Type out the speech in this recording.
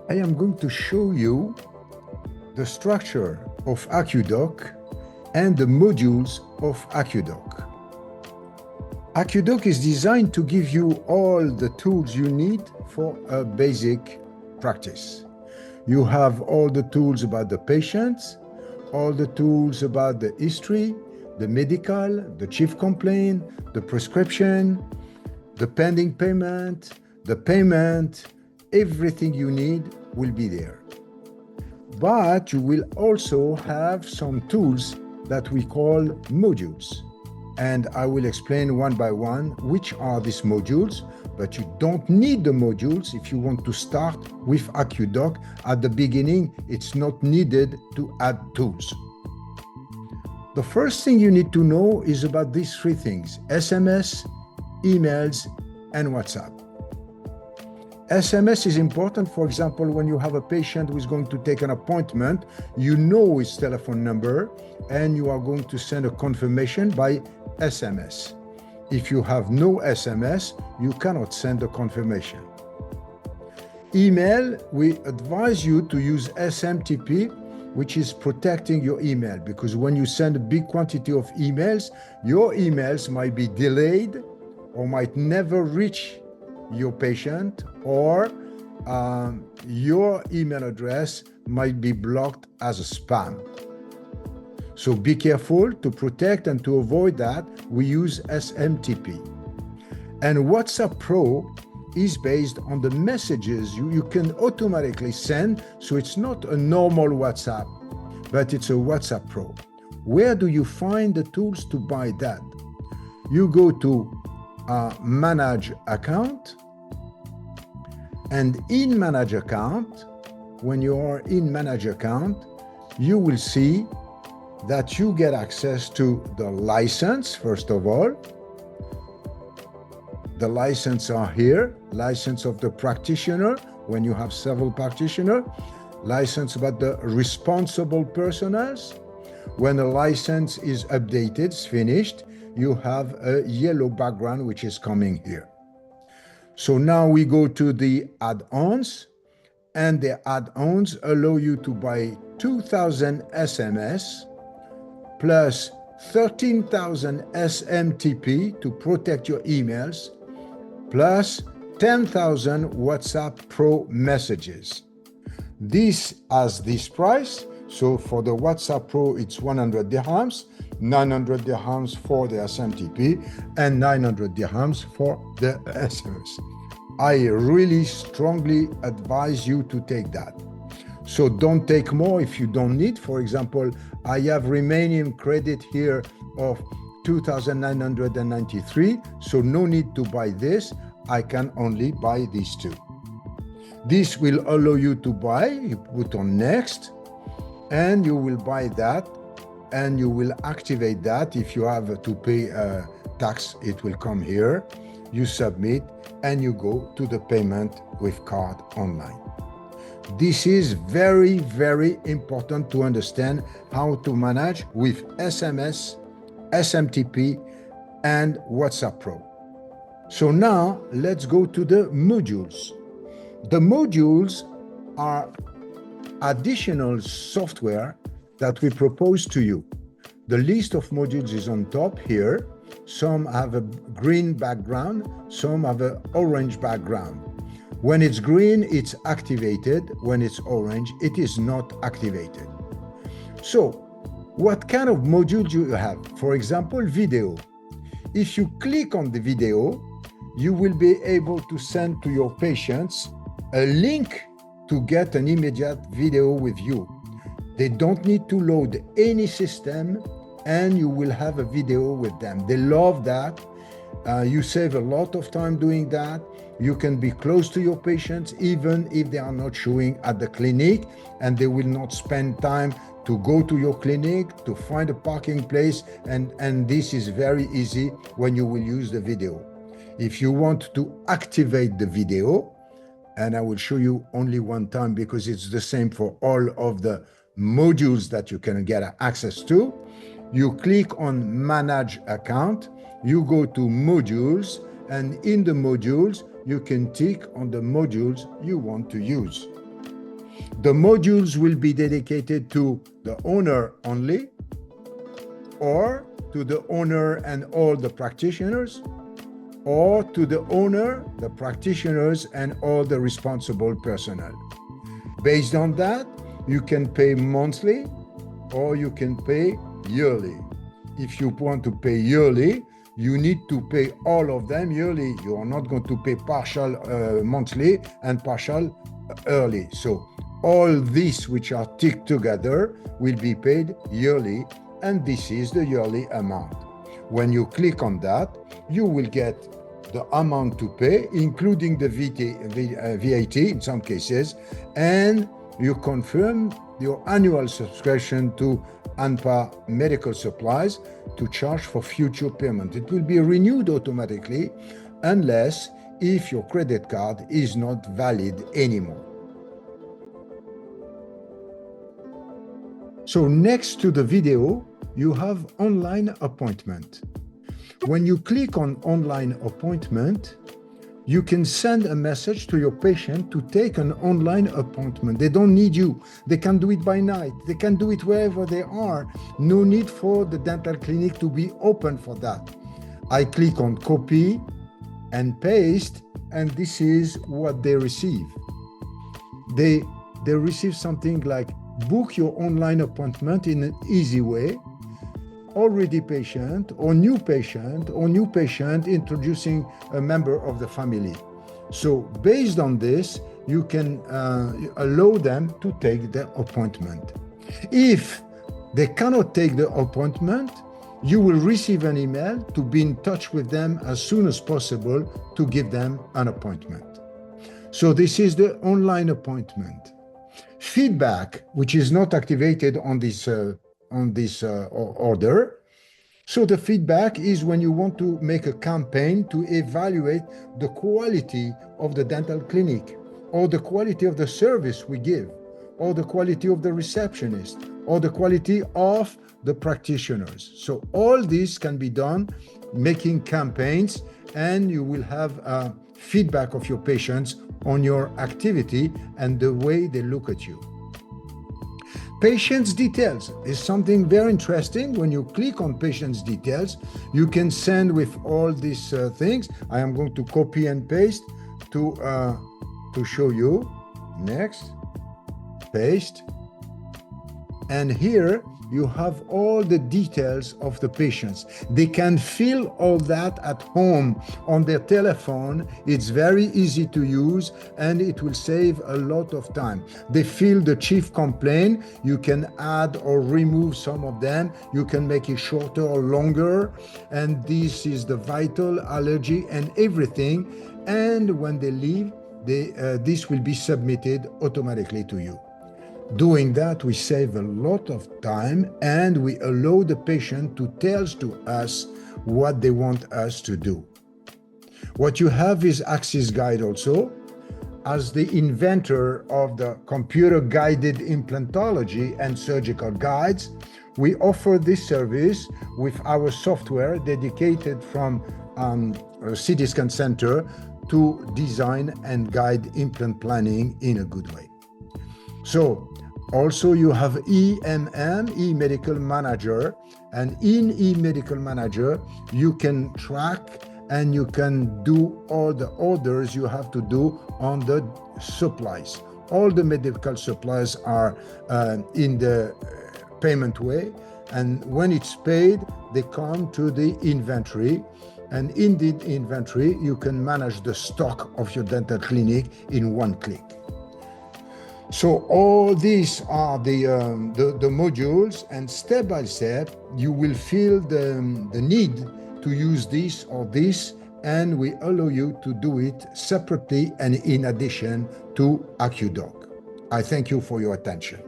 I am going to show you the structure of AccuDoc and the modules of AccuDoc. AccuDoc is designed to give you all the tools you need for a basic practice. You have all the tools about the patients, all the tools about the history, the medical, the chief complaint, the prescription, the pending payment, the payment, everything you need will be there. But you will also have some tools that we call modules. And I will explain one by one which are these modules, but you don't need the modules if you want to start with AccuDoc. At the beginning, it's not needed to add tools. The first thing you need to know is about these three things: SMS, emails, and WhatsApp. SMS is important. For example, when you have a patient who is going to take an appointment, you know his telephone number and you are going to send a confirmation by SMS. If you have no SMS, you cannot send a confirmation. Email, we advise you to use SMTP, which is protecting your email, because when you send a big quantity of emails, your emails might be delayed or might never reach your patient, or your email address might be blocked as a spam. So be careful. To protect and to avoid that, we use SMTP. And WhatsApp Pro is based on the messages you can automatically send. So it's not a normal WhatsApp, but it's a WhatsApp Pro. Where do you find the tools to buy that? You go to Manage Account, and in Manage Account, when you are in Manage Account, you will see that you get access to the license. First of all, the license are here: license of the practitioner when you have several practitioners, license about the responsible personals. When a license is updated, it's finished, you have a yellow background which is coming here. So now we go to the add-ons, and the add-ons allow you to buy 2,000 SMS plus 13,000 SMTP to protect your emails, plus 10,000 WhatsApp Pro messages. This has this price. So for the WhatsApp Pro, it's 100 dirhams, 900 dirhams for the SMTP, and 900 dirhams for the SMS. I really strongly advise you to take that. So don't take more if you don't need. For example, I have Romanian credit here of 2,993, so no need to buy this. I can only buy these two. This will allow you to buy. You put on next, and you will buy that, and you will activate that. If you have to pay tax, it will come here. You submit, and you go to the payment with card online. This is very, very important to understand how to manage with SMS, SMTP, and WhatsApp Pro. So now let's go to the modules. The modules are additional software that we propose to you. The list of modules is on top here. Some have a green background, some have an orange background. When it's green, it's activated. When it's orange, it is not activated. So what kind of module do you have? For example, video. If you click on the video, you will be able to send to your patients a link to get an immediate video with you. They don't need to load any system, and you will have a video with them. They love that. You save a lot of time doing that. You can be close to your patients even if they are not showing at the clinic, and they will not spend time to go to your clinic to find a parking place, and this is very easy when you will use the video. If you want to activate the video, and I will show you only one time because it's the same for all of the modules that you can get access to, you click on Manage Account, you go to Modules, and in the modules, you can tick on the modules you want to use. The modules will be dedicated to the owner only, or to the owner and all the practitioners, or to the owner, the practitioners, and all the responsible personnel. Based on that, you can pay monthly or you can pay yearly. If you want to pay yearly, you need to pay all of them yearly. You are not going to pay partial monthly and partial early. So all these which are ticked together will be paid yearly, and this is the yearly amount. When you click on that, you will get the amount to pay, including the VAT in some cases, and you confirm your annual subscription to ANPA Medical Supplies to charge for future payment. It will be renewed automatically unless if your credit card is not valid anymore. So next to the video, you have online appointment. When you click on online appointment, you can send a message to your patient to take an online appointment. They don't need you. They can do it by night. They can do it wherever they are. No need for the dental clinic to be open for that. I click on copy and paste, and this is what they receive. They receive something like book your online appointment in an easy way. Already patient or new patient introducing a member of the family. So based on this, you can allow them to take the appointment. If they cannot take the appointment, you will receive an email to be in touch with them as soon as possible to give them an appointment. So this is the online appointment. Feedback, which is not activated on this order. So the feedback is when you want to make a campaign to evaluate the quality of the dental clinic, or the quality of the service we give, or the quality of the receptionist, or the quality of the practitioners. So all this can be done making campaigns, and you will have feedback of your patients on your activity and the way they look at you. Patient's details is something very interesting. When you click on patient's details, you can send with all these things. I am going to copy and paste to show you. Next, paste. And here you have all the details of the patients. They can fill all that at home on their telephone. It's very easy to use and it will save a lot of time. They fill the chief complaint. You can add or remove some of them. You can make it shorter or longer. And this is the vital, allergy, and everything. And when they leave, this will be submitted automatically to you. Doing that, we save a lot of time and we allow the patient to tell to us what they want us to do. What you have is Axis Guide also. As the inventor of the computer-guided implantology and surgical guides, we offer this service with our software dedicated from a CT scan center to design and guide implant planning in a good way. So also you have eMM, eMedical Manager, and in eMedical Manager, you can track and you can do all the orders you have to do on the supplies. All the medical supplies are in the payment way, and when it's paid, they come to the inventory. And in the inventory, you can manage the stock of your dental clinic in one click. So all these are the modules, and step by step, you will feel the need to use this or this, and we allow you to do it separately and in addition to AccuDoc. I thank you for your attention.